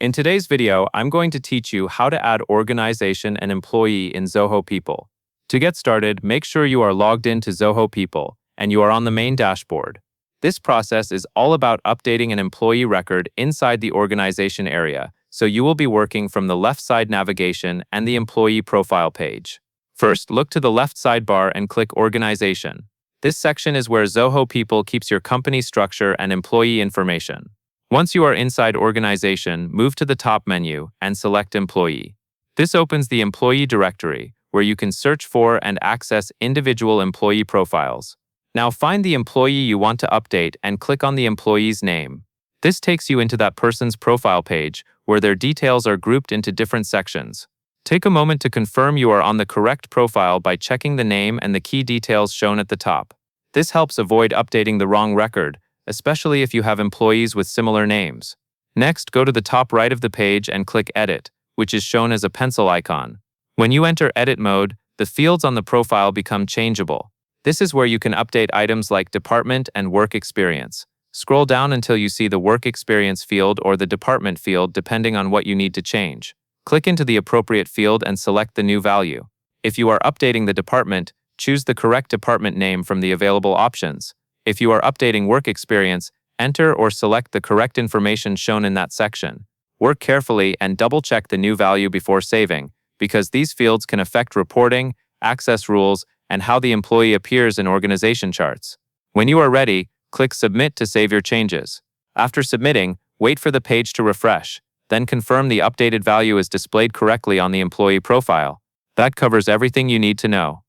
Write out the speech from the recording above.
In today's video, I'm going to teach you how to add organization and employee in Zoho People. To get started, make sure you are logged in to Zoho People and you are on the main dashboard. This process is all about updating an employee record inside the organization area, so you will be working from the left side navigation and the employee profile page. First, look to the left sidebar and click Organization. This section is where Zoho People keeps your company structure and employee information. Once you are inside Organization, move to the top menu and select Employee. This opens the employee directory, where you can search for and access individual employee profiles. Now find the employee you want to update and click on the employee's name. This takes you into that person's profile page, where their details are grouped into different sections. Take a moment to confirm you are on the correct profile by checking the name and the key details shown at the top. This helps avoid updating the wrong record, especially if you have employees with similar names. Next, go to the top right of the page and click Edit, which is shown as a pencil icon. When you enter edit mode, the fields on the profile become changeable. This is where you can update items like department and work experience. Scroll down until you see the work experience field or the department field depending on what you need to change. Click into the appropriate field and select the new value. If you are updating the department, choose the correct department name from the available options. If you are updating work experience, enter or select the correct information shown in that section. Work carefully and double-check the new value before saving, because these fields can affect reporting, access rules, and how the employee appears in organization charts. When you are ready, click Submit to save your changes. After submitting, wait for the page to refresh, then confirm the updated value is displayed correctly on the employee profile. That covers everything you need to know.